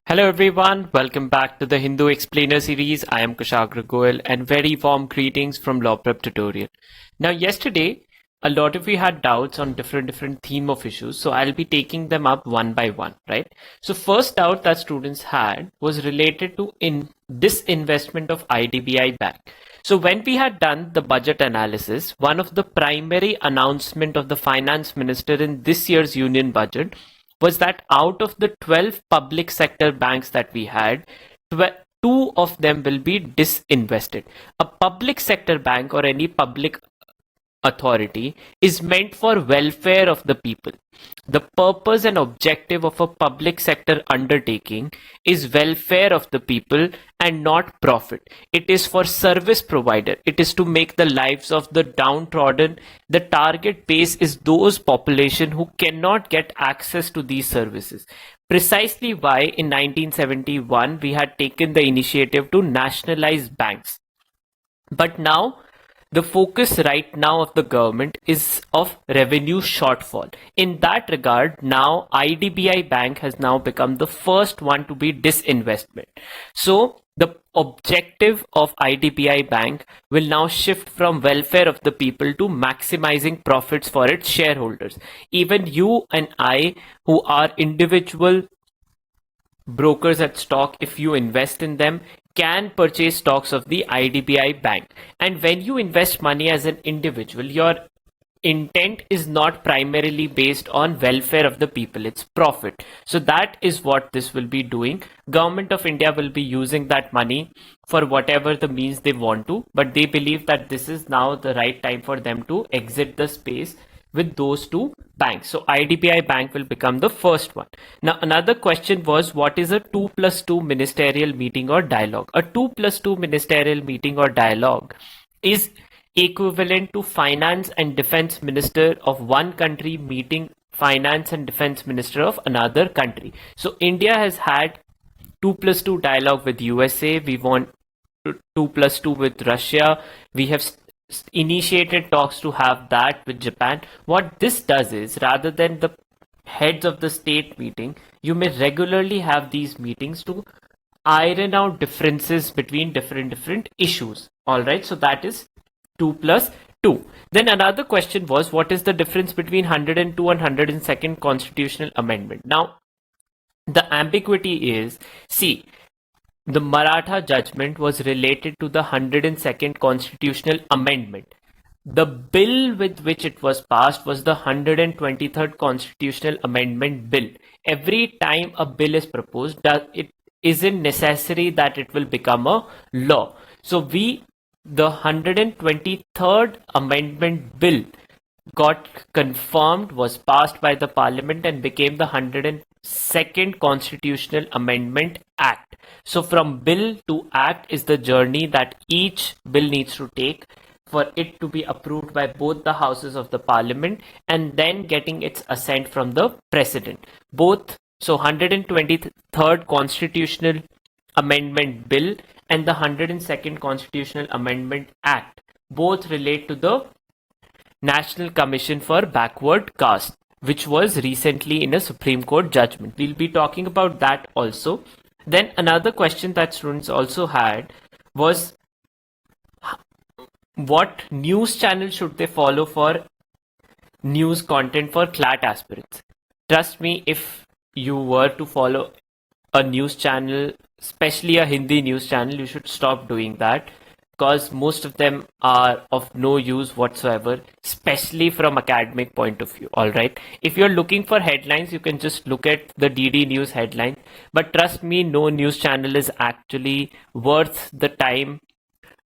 Hello everyone, welcome back to the Hindu Explainer series. I am Kushagra Goel and very warm greetings from Law Prep Tutorial. Now yesterday, a lot of you had doubts on different theme of issues, so I'll be taking them up one by one, right? So first doubt that students had was related to disinvestment of IDBI Bank. So when we had done the budget analysis, one of the primary announcement of the finance minister in this year's union budget was that out of the 12 public sector banks that we had, two of them will be disinvested. A public sector bank or any public authority is meant for welfare of the people. The purpose and objective of a public sector undertaking is welfare of the people and not profit. It is for service provider. It is to make the lives of the downtrodden. The target base is those population who cannot get access to these services. Precisely why in 1971 we had taken the initiative to nationalize banks. But now the focus right now of the government is of revenue shortfall. In that regard, now IDBI Bank has now become the first one to be disinvestment. So the objective of IDBI Bank will now shift from welfare of the people to maximizing profits for its shareholders. Even you and I, who are individual brokers at stock, if you invest in them, can purchase stocks of the IDBI Bank. And when you invest money as an individual, your intent is not primarily based on welfare of the people, it's profit. So that is what this will be doing. Government of India will be using that money for whatever the means they want to, but they believe that this is now the right time for them to exit the space with those two banks. So IDBI Bank will become the first one. Now another question was, what is a 2+2 ministerial meeting or dialogue? A 2+2 ministerial meeting or dialogue is equivalent to finance and defense minister of one country meeting finance and defense minister of another country. So India has had 2+2 dialogue with USA. We want 2+2 with Russia. We have initiated talks to have that with Japan. What this does is, rather than the heads of the state meeting, you may regularly have these meetings to iron out differences between different issues. All right, so that is 2+2. Then another question was, what is the difference between 102 and 102nd constitutional amendment? Now the ambiguity is, see, the Maratha judgment was related to the 102nd constitutional amendment. The bill with which it was passed was the 123rd constitutional amendment bill. Every time a bill is proposed, it isn't necessary that it will become a law. So the 123rd amendment bill got confirmed, was passed by the parliament and became the 102nd constitutional amendment act. So from bill to act is the journey that each bill needs to take for it to be approved by both the houses of the parliament and then getting its assent from the president. So 123rd constitutional amendment bill and the 102nd constitutional amendment act both relate to the National Commission for Backward Caste, which was recently in a Supreme Court judgment. We'll be talking about that also. Then another question that students also had was, what news channel should they follow for news content for CLAT aspirants? Trust me, if you were to follow a news channel, especially a Hindi news channel, you should stop doing that, because most of them are of no use whatsoever, especially from academic point of view. All right, if you're looking for headlines, you can just look at the DD News headline, but trust me, no news channel is actually worth the time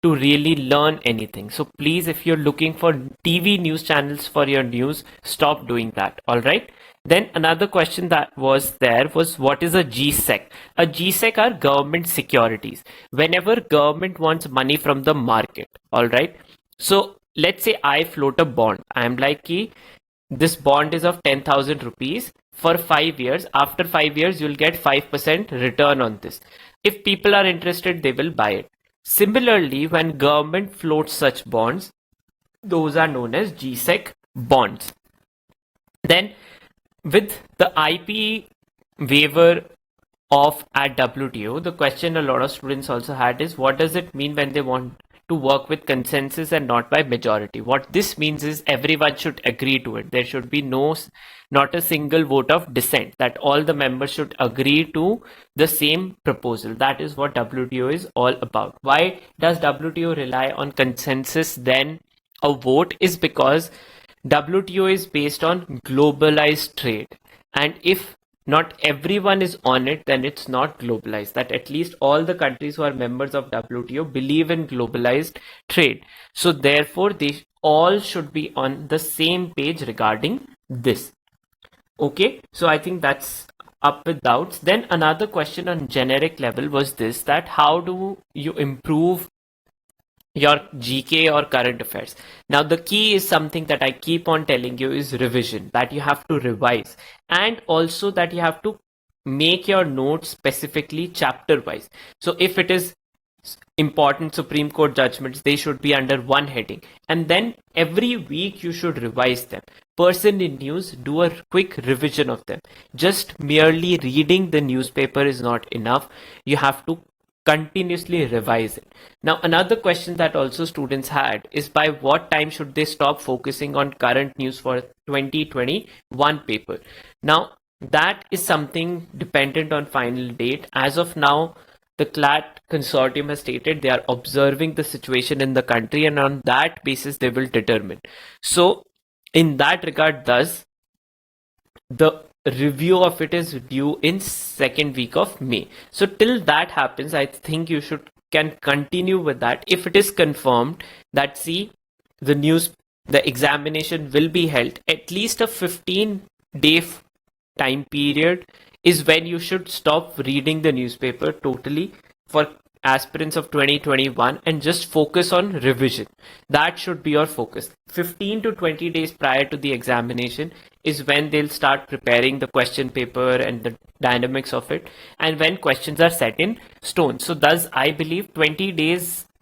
to really learn anything. So please, if you're looking for TV news channels for your news, stop doing that. All right. Then another question that was there was, what is a GSEC? A GSEC are government securities. Whenever government wants money from the market, all right. So let's say I float a bond. I'm like, this bond is of 10,000 rupees for 5 years. After 5 years, you'll get 5% return on this. If people are interested, they will buy it. Similarly, when government floats such bonds, those are known as GSEC bonds. Then with the IP waiver at WTO, the question a lot of students also had is, what does it mean when they want to work with consensus and not by majority? What this means is everyone should agree to it. There should be not a single vote of dissent, that all the members should agree to the same proposal. That is what WTO is all about. Why does WTO rely on consensus then a vote? Is because WTO is based on globalized trade, and if not everyone is on it, then it's not globalized. That at least all the countries who are members of WTO believe in globalized trade. So therefore, they all should be on the same page regarding this. Okay, so I think that's up with doubts. Then another question on generic level was this, that how do you improve your GK or current affairs? Now the key is something that I keep on telling you is revision, that you have to revise, and also that you have to make your notes specifically chapter wise. So if it is important Supreme Court judgments, they should be under one heading, and then every week you should revise them. Person in news, do a quick revision of them. Just merely reading the newspaper is not enough. You have to continuously revise it. Now another question that also students had is, by what time should they stop focusing on current news for 2021 paper? Now that is something dependent on final date. As of now, the CLAT consortium has stated they are observing the situation in the country, and on that basis they will determine. So in that regard, thus the review of it is due in second week of May. So till that happens, I think you can continue with that. If it is confirmed that the examination will be held, at least a 15-day time period is when you should stop reading the newspaper totally for aspirants of 2021 and just focus on revision. That should be your focus. 15 to 20 days prior to the examination is when they'll start preparing the question paper and the dynamics of it, and when questions are set in stone. So thus I believe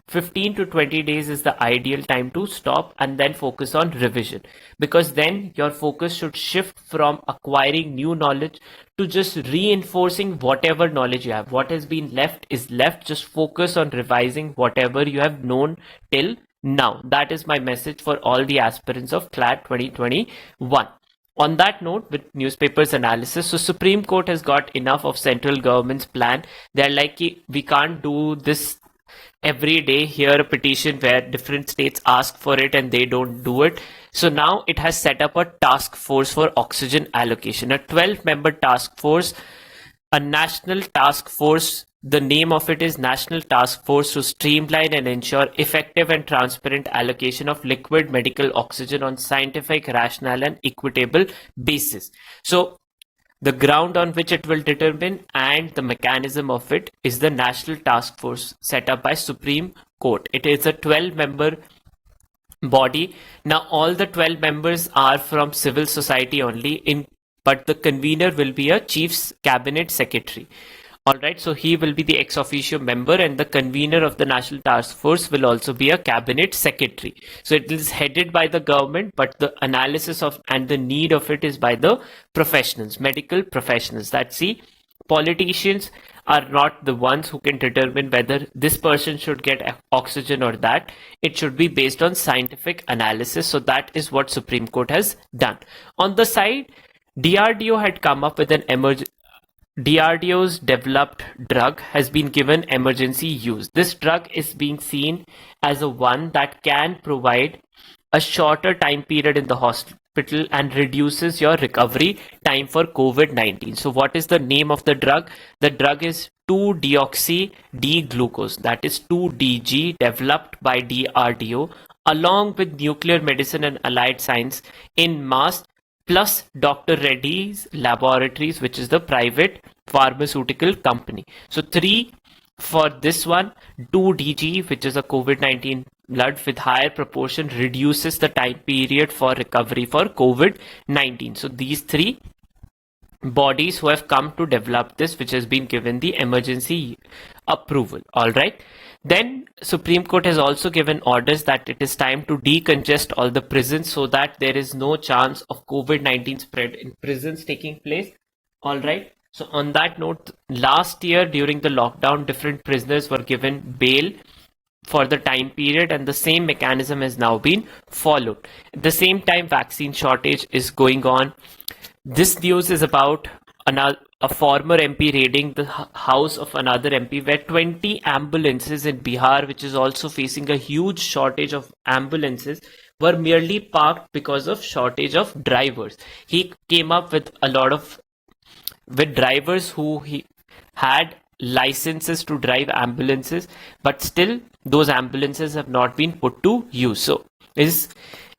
15 to 20 days is the ideal time to stop and then focus on revision, because then your focus should shift from acquiring new knowledge to just reinforcing whatever knowledge you have. What has been left is left. Just focus on revising whatever you have known till now. That is my message for all the aspirants of CLAT 2021. On that note, with newspapers analysis, so Supreme Court has got enough of central government's plan. They're like, we can't do this every day, hear a petition where different states ask for it and they don't do it. So now it has set up a task force for oxygen allocation, a 12-member task force, a national task force. The name of it is National Task Force to streamline and ensure effective and transparent allocation of liquid medical oxygen on scientific, rational and equitable basis. So the ground on which it will determine and the mechanism of it is the National Task Force set up by Supreme Court. It is a 12-member body. Now all the 12 members are from civil society only, but the convener will be a Chief's Cabinet Secretary. All right, so he will be the ex officio member, and the convener of the National Task Force will also be a cabinet secretary. So it is headed by the government, but the analysis of and the need of it is by the professionals, medical professionals. Politicians are not the ones who can determine whether this person should get oxygen or that. It should be based on scientific analysis. So that is what Supreme Court has done. On the side, DRDO had come up with DRDO's developed drug has been given emergency use. This drug is being seen as a one that can provide a shorter time period in the hospital and reduces your recovery time for COVID-19. So what is the name of the drug? The drug is 2-deoxy-D-glucose, that is 2-DG, developed by DRDO along with Nuclear Medicine and Allied Science in Mass plus Dr. Reddy's Laboratories, which is the private pharmaceutical company. So 3 for this one, 2DG, which is a COVID-19 blood with higher proportion, reduces the time period for recovery for COVID-19. So these 3 bodies who have come to develop this, which has been given the emergency approval. All right. Then Supreme Court has also given orders that it is time to decongest all the prisons so that there is no chance of COVID-19 spread in prisons taking place. All right. So on that note, last year during the lockdown, different prisoners were given bail for the time period, and the same mechanism has now been followed. At the same time, vaccine shortage is going on. This news is about a former MP raiding the house of another MP, where 20 ambulances in Bihar, which is also facing a huge shortage of ambulances, were merely parked because of shortage of drivers. He came up with a lot of drivers who he had licenses to drive ambulances, but still those ambulances have not been put to use. So is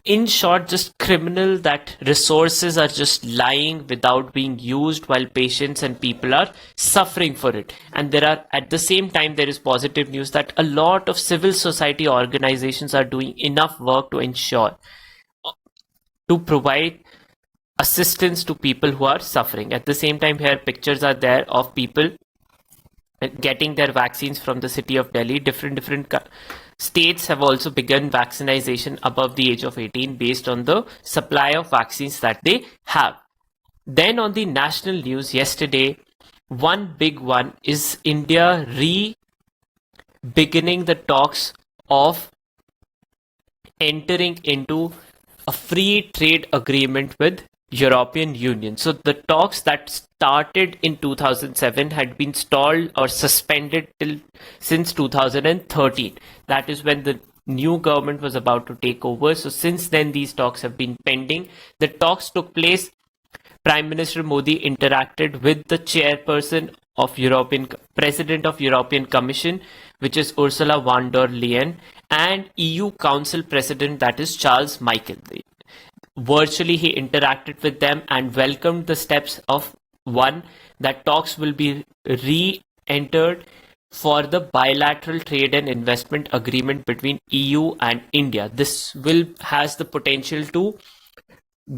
in short just criminal that resources are just lying without being used while patients and people are suffering for it. And there are, at the same time, there is positive news that a lot of civil society organizations are doing enough work to ensure to provide assistance to people who are suffering. At the same time, here pictures are there of people getting their vaccines from the city of Delhi. Different states have also begun vaccination above the age of 18 based on the supply of vaccines that they have. Then on the national news yesterday, one big one is India beginning the talks of entering into a free trade agreement with European Union. So the talks that started in 2007 had been stalled or suspended since 2013. That is when the new government was about to take over. So since then, these talks have been pending. The talks took place. Prime Minister Modi interacted with the chairperson of President of European Commission, which is Ursula von der Leyen, and EU Council President, that is Charles Michel. Virtually, he interacted with them and welcomed the steps of one, that talks will be re-entered for the bilateral trade and investment agreement between EU and India. This has the potential to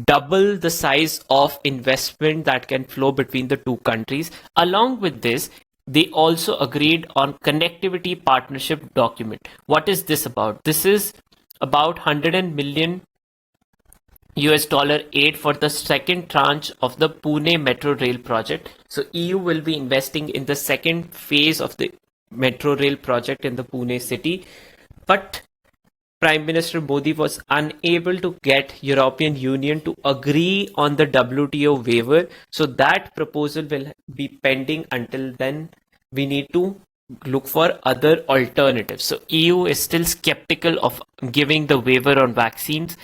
double the size of investment that can flow between the two countries. Along with this, they also agreed on connectivity partnership document. What is this about? This is about $100 million aid for the second tranche of the Pune Metro Rail project. So EU will be investing in the second phase of the Metro Rail project in the Pune city. But Prime Minister Modi was unable to get European Union to agree on the WTO waiver. So that proposal will be pending. Until then, we need to look for other alternatives. So EU is still skeptical of giving the waiver on vaccines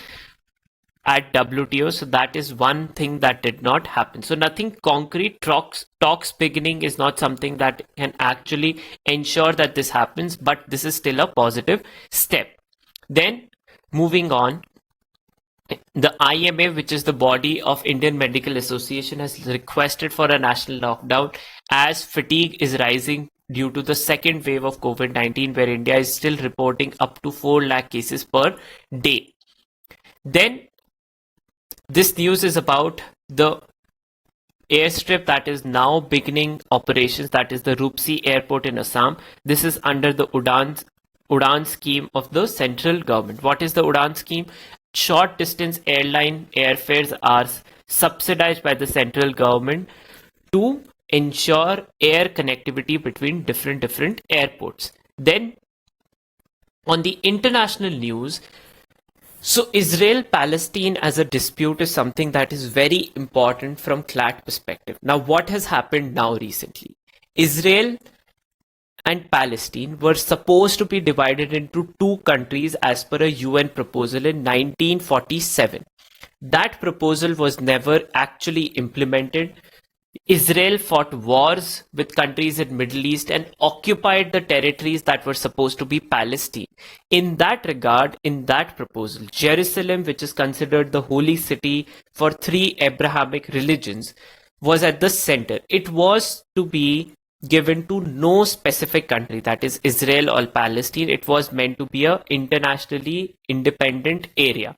at WTO. So that is one thing that did not happen. So nothing concrete. Talks beginning is not something that can actually ensure that this happens, but this is still a positive step. Then moving on, the IMA, which is the body of Indian Medical Association, has requested for a national lockdown as fatigue is rising due to the second wave of COVID-19, where India is still reporting up to 4 lakh cases per day. Then this news is about the airstrip that is now beginning operations, that is the Rupsi Airport in Assam. This is under the Udan scheme of the central government. What is the Udan scheme? Short distance airline airfares are subsidized by the central government to ensure air connectivity between different airports. Then on the international news, so Israel-Palestine as a dispute is something that is very important from CLAT perspective. Now, what has happened now recently? Israel and Palestine were supposed to be divided into two countries as per a UN proposal in 1947. That proposal was never actually implemented. Israel fought wars with countries in Middle East and occupied the territories that were supposed to be Palestine. In that regard, in that proposal, Jerusalem, which is considered the holy city for 3 Abrahamic religions, was at the center. It was to be given to no specific country, that is Israel or Palestine. It was meant to be an internationally independent area.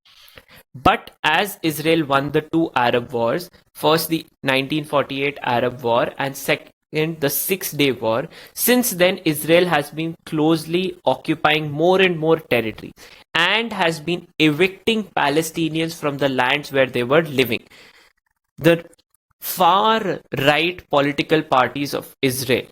But as Israel won the 2 Arab wars, first the 1948 Arab War and second the 6-Day War, since then Israel has been closely occupying more and more territory and has been evicting Palestinians from the lands where they were living. The far right political parties of Israel,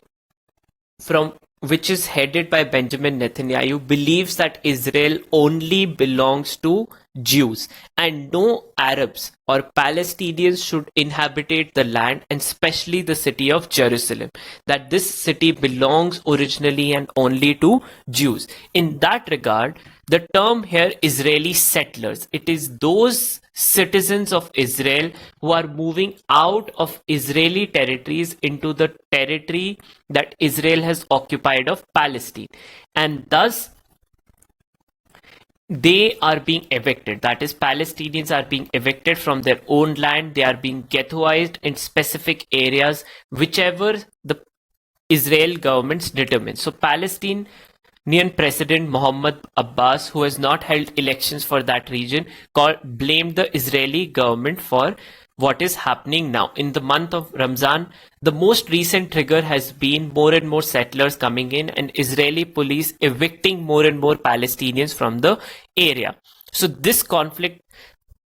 from which is headed by Benjamin Netanyahu, believes that Israel only belongs to Jews and no Arabs or Palestinians should inhabit the land, and especially the city of Jerusalem. That this city belongs originally and only to Jews. In that regard, the term here Israeli settlers, it is those citizens of Israel who are moving out of Israeli territories into the territory that Israel has occupied of Palestine, and thus they are being evicted. That is, Palestinians are being evicted from their own land. They are being ghettoized in specific areas, whichever the Israel governments determine. So Palestinian President Mohammed Abbas, who has not held elections for that region, blamed the Israeli government for what is happening now. In the month of Ramzan, the most recent trigger has been more and more settlers coming in and Israeli police evicting more and more Palestinians from the area. So this conflict,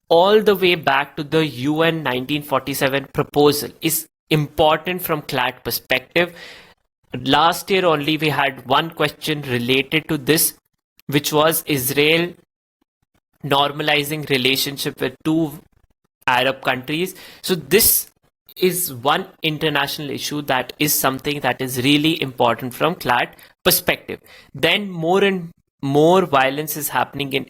all the way back to the UN 1947 proposal, is important from CLAT perspective. Last year only we had one question related to this, which was Israel normalizing relationship with two Arab countries. So this is one international issue that is something that is really important from CLAT perspective. Then more and more violence is happening in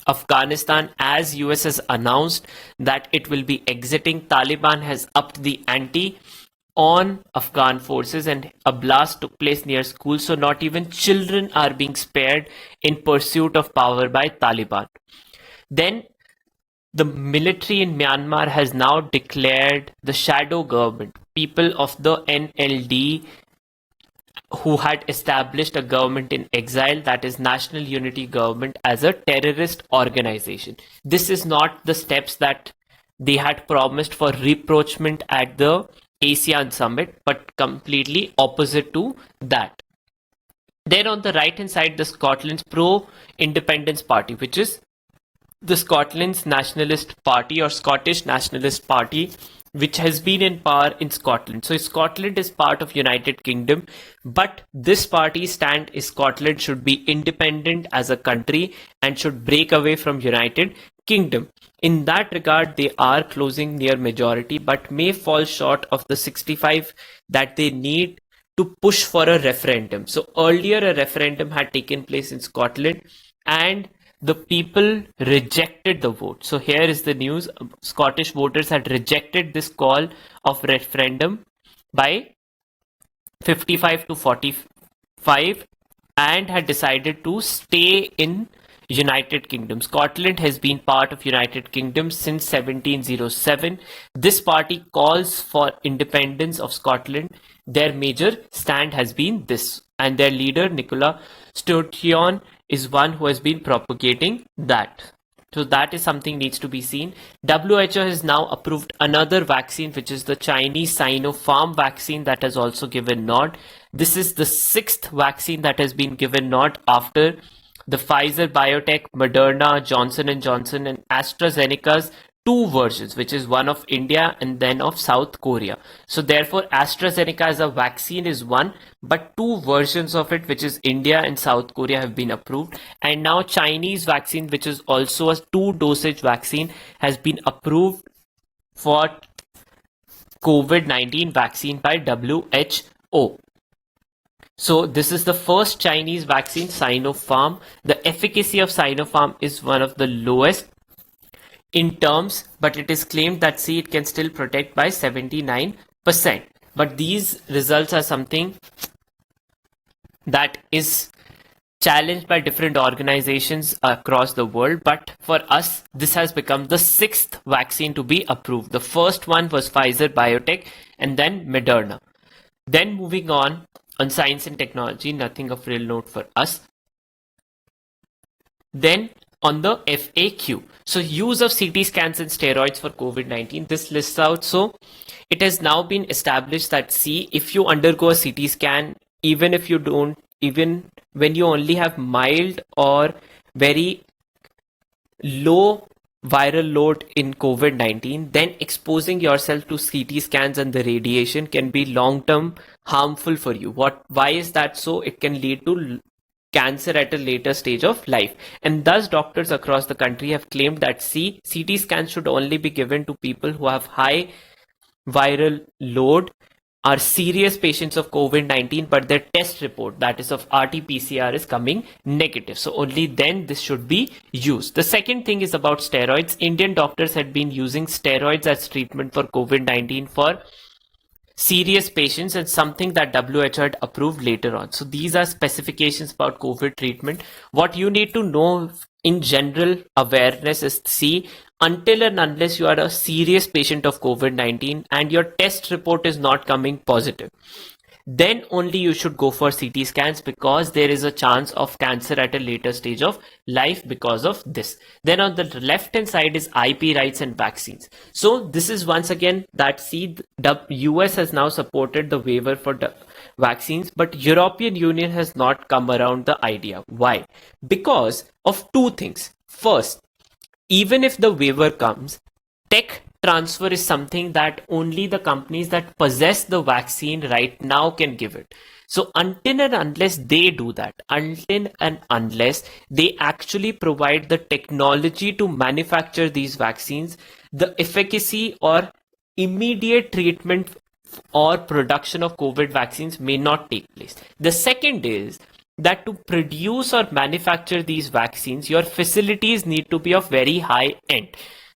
Afghanistan, as US has announced that it will be exiting. Taliban has upped the ante on Afghan forces and a blast took place near schools, so not even children are being spared in pursuit of power by Taliban. Then the military in Myanmar has now declared the shadow government, people of the NLD, who had established a government in exile, that is National Unity Government, as a terrorist organization. This is not the steps that they had promised for rapprochement at the ASEAN summit, but completely opposite to that. Then on the right hand side, the Scotland's pro-independence party, which is the Scotland's Nationalist Party or Scottish Nationalist Party, which has been in power in Scotland. So Scotland is part of United Kingdom, but this party's stand is Scotland should be independent as a country and should break away from United Kingdom. In that regard, they are closing near majority, but may fall short of the 65 that they need to push for a referendum. So earlier a referendum had taken place in Scotland and the people rejected the vote. So here is the news. Scottish voters had rejected this call of referendum by 55 to 45 and had decided to stay in United Kingdom. Scotland has been part of United Kingdom since 1707. This party calls for independence of Scotland. Their major stand has been this, and their leader Nicola Sturgeon is one who has been propagating that. So that is something needs to be seen. WHO has now approved another vaccine, which is the Chinese Sinopharm vaccine that has also given nod. This is the 6th vaccine that has been given nod after the Pfizer, Biotech, Moderna, Johnson & Johnson and AstraZeneca's 2 versions, which is one of India and then of South Korea. So therefore AstraZeneca as a vaccine is one, but 2 versions of it, which is India and South Korea, have been approved. And now Chinese vaccine, which is also a 2-dosage vaccine, has been approved for COVID-19 vaccine by WHO. So this is the first Chinese vaccine, Sinopharm. The efficacy of Sinopharm is one of the lowest in terms, but it is claimed that it can still protect by 79%. But these results are something that is challenged by different organizations across the world. But for us, this has become the 6th vaccine to be approved. The first one was Pfizer, Biotech, and then Moderna. Then moving on science and technology, nothing of real note for us. Then on the FAQ, so use of CT scans and steroids for COVID-19, this lists out. So it has now been established that if you undergo a CT scan, even if you don't, even when you only have mild or very low viral load in COVID-19, then exposing yourself to CT scans and the radiation can be long-term harmful for you. Why is that so? It can lead to cancer at a later stage of life. And thus doctors across the country have claimed that CT scans should only be given to people who have high viral load, are serious patients of COVID-19, but their test report, that is of RT-PCR, is coming negative. So only then this should be used. The second thing is about steroids. Indian doctors had been using steroids as treatment for COVID-19 for serious patients, and something that WHO had approved later on. So these are specifications about COVID treatment. What you need to know in general awareness is until and unless you are a serious patient of COVID-19 and your test report is not coming positive, then only you should go for CT scans, because there is a chance of cancer at a later stage of life because of this. Then on the left hand side is IP rights and vaccines. So this is once again that the US has now supported the waiver for the vaccines, but European Union has not come around the idea. Why? Because of two things. First, even if the waiver comes, tech transfer is something that only the companies that possess the vaccine right now can give it. So until and unless they do that, until and unless they actually provide the technology to manufacture these vaccines, the efficacy or immediate treatment or production of COVID vaccines may not take place. The second is that to produce or manufacture these vaccines, your facilities need to be of very high end.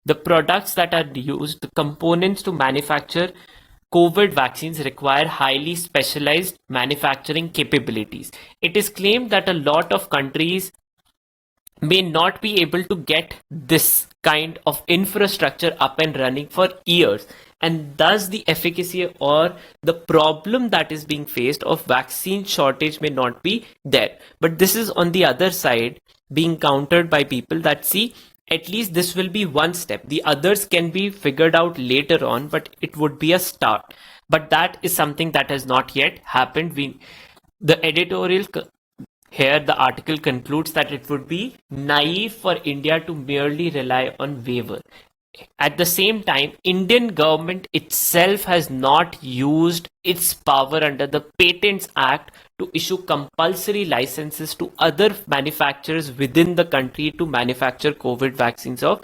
The products that are used, the components to manufacture COVID vaccines, require highly specialized manufacturing capabilities. It is claimed that a lot of countries may not be able to get this kind of infrastructure up and running for years, and thus the efficacy or the problem that is being faced of vaccine shortage may not be there. But this is on the other side being countered by people that at least this will be one step. The others can be figured out later on, but it would be a start. But that is something that has not yet happened. The editorial here, the article concludes that it would be naive for India to merely rely on waiver. At the same time, Indian government itself has not used its power under the Patents Act to issue compulsory licenses to other manufacturers within the country to manufacture COVID vaccines of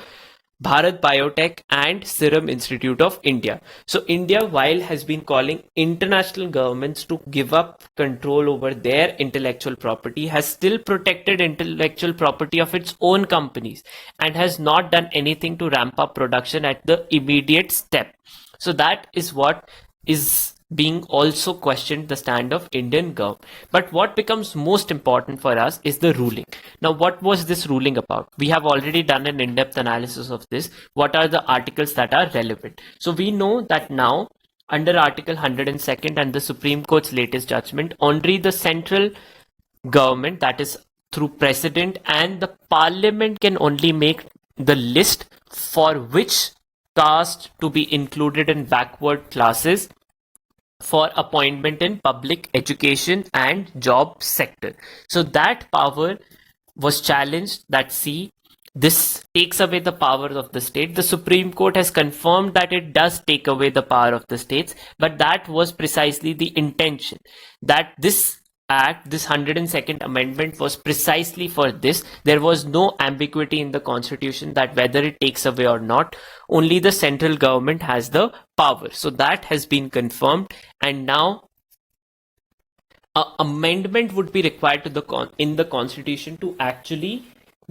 Bharat Biotech and Serum Institute of India. So India, while has been calling international governments to give up control over their intellectual property, has still protected intellectual property of its own companies and has not done anything to ramp up production at the immediate step. So that is what is being also questioned, the stand of Indian government. But what becomes most important for us is the ruling. Now, what was this ruling about? We have already done an in-depth analysis of this. What are the articles that are relevant? So we know that now under Article 102nd and the Supreme Court's latest judgment, only the central government, that is through president, and the parliament can only make the list for which caste to be included in backward classes for appointment in public education and job sector. So that power was challenged, that this takes away the power of the state. The Supreme Court has confirmed that it does take away the power of the states, but that was precisely the intention, that this Act, this 102nd Amendment, was precisely for this. There was no ambiguity in the Constitution that whether it takes away or not, only the central government has the power. So that has been confirmed, and now an amendment would be required to in the Constitution to actually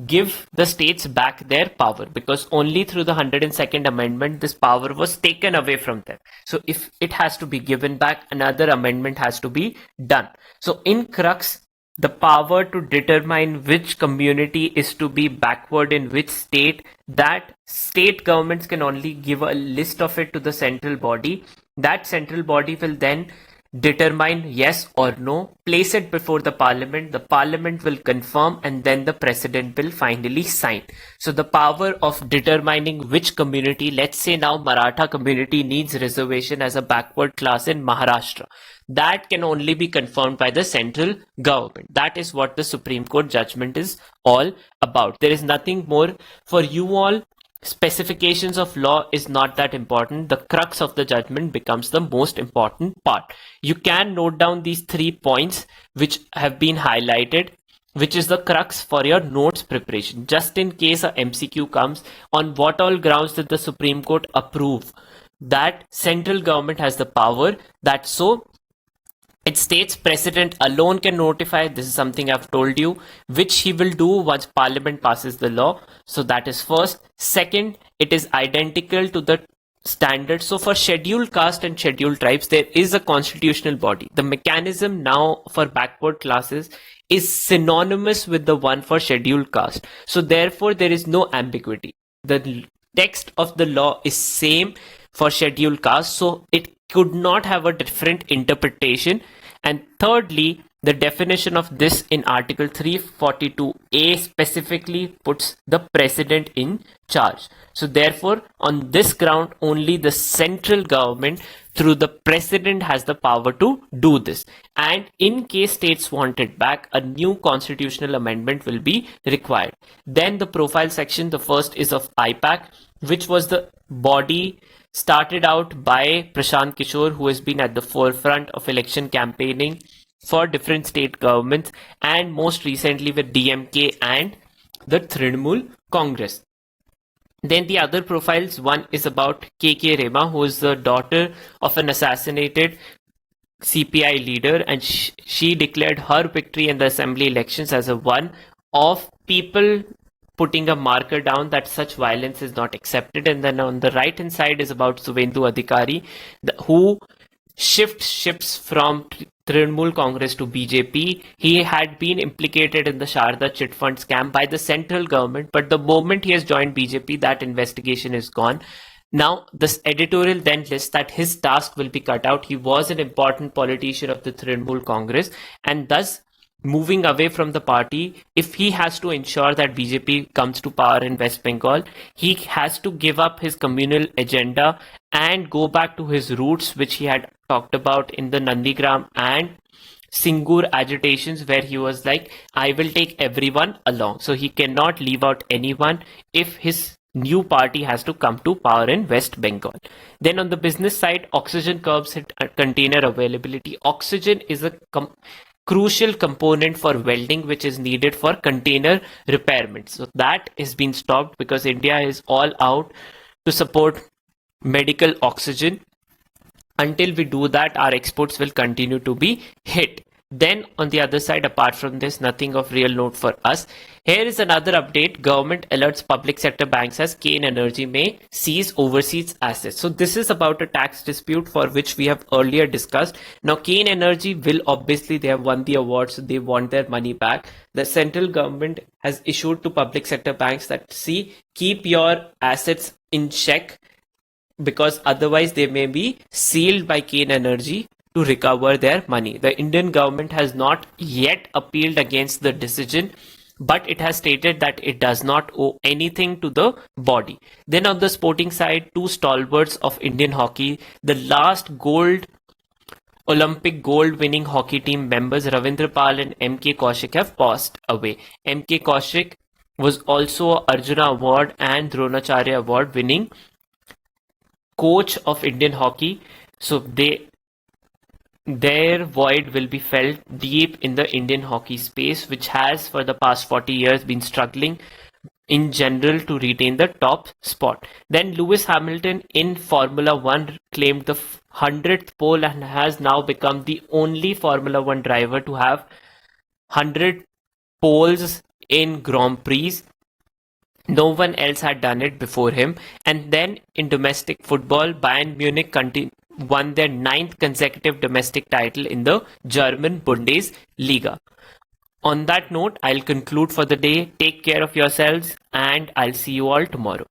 give the states back their power, because only through the 102nd Amendment this power was taken away from them. So if it has to be given back, another amendment has to be done. So in crux, the power to determine which community is to be backward in which state, that state governments can only give a list of it to the central body. That central body will then determine yes or no, place it before the parliament will confirm, and then the president will finally sign. So the power of determining which community, let's say now Maratha community needs reservation as a backward class in Maharashtra, that can only be confirmed by the central government. That is what the Supreme Court judgment is all about. There is nothing more for you all specifications of law is not that important. The crux of the judgment becomes the most important part. You can note down these 3 points which have been highlighted, which is the crux for your notes preparation. Just in case a MCQ comes, on what all grounds did the Supreme Court approve that central government has the power, that so it states president alone can notify, this is something I've told you, which he will do once parliament passes the law. So that is first. Second, it is identical to the standards. So for scheduled caste and scheduled tribes, there is a constitutional body. The mechanism now for backward classes is synonymous with the one for scheduled caste. So therefore, there is no ambiguity. The text of the law is same for scheduled caste, so it could not have a different interpretation. And thirdly, the definition of this in Article 342A specifically puts the president in charge. So therefore, on this ground, only the central government through the president has the power to do this. And in case states want it back, a new constitutional amendment will be required. Then the profile section, the first is of IPAC, which was the body started out by Prashant Kishore, who has been at the forefront of election campaigning for different state governments, and most recently with DMK and the Trinamool Congress. Then the other profiles, one is about KK Rema, who is the daughter of an assassinated CPI leader, and she declared her victory in the assembly elections as a one of people putting a marker down that such violence is not accepted. And then on the right hand side is about Suvendu Adhikari, who shifts ships from Trinamool Congress to BJP. He had been implicated in the Sharda chit fund scam by the central government, but the moment he has joined BJP, that investigation is gone. Now, this editorial then lists that his task will be cut out. He was an important politician of the Trinamool Congress, and thus moving away from the party, if he has to ensure that BJP comes to power in West Bengal, he has to give up his communal agenda and go back to his roots, which he had talked about in the Nandigram and Singur agitations, where he was like, I will take everyone along. So he cannot leave out anyone if his new party has to come to power in West Bengal. Then on the business side, oxygen curbs hit container availability. Oxygen is a crucial component for welding, which is needed for container repairment. So that is being stopped because India is all out to support medical oxygen. Until we do that, our exports will continue to be hit. Then on the other side, apart from this, nothing of real note for us. Here is another update. Government alerts public sector banks as Kane Energy may seize overseas assets. So this is about a tax dispute for which we have earlier discussed. Now Kane Energy will obviously, they have won the award, so they want their money back. The central government has issued to public sector banks that, see, keep your assets in check, because otherwise they may be sealed by Kane Energy to recover their money. The Indian government has not yet appealed against the decision, but it has stated that it does not owe anything to the body. Then on the sporting side, two stalwarts of Indian hockey, the last Olympic gold winning hockey team members Ravindra Pal and MK Kaushik have passed away. MK Kaushik was also Arjuna Award and Dronacharya Award winning coach of Indian hockey. So their void will be felt deep in the Indian hockey space, which has for the past 40 years been struggling in general to retain the top spot. Then Lewis Hamilton in Formula 1 claimed the 100th pole and has now become the only Formula 1 driver to have 100 poles in Grand Prix. No one else had done it before him. And then in domestic football, Bayern Munich won their 9th consecutive domestic title in the German Bundesliga. On that note, I'll conclude for the day. Take care of yourselves and I'll see you all tomorrow.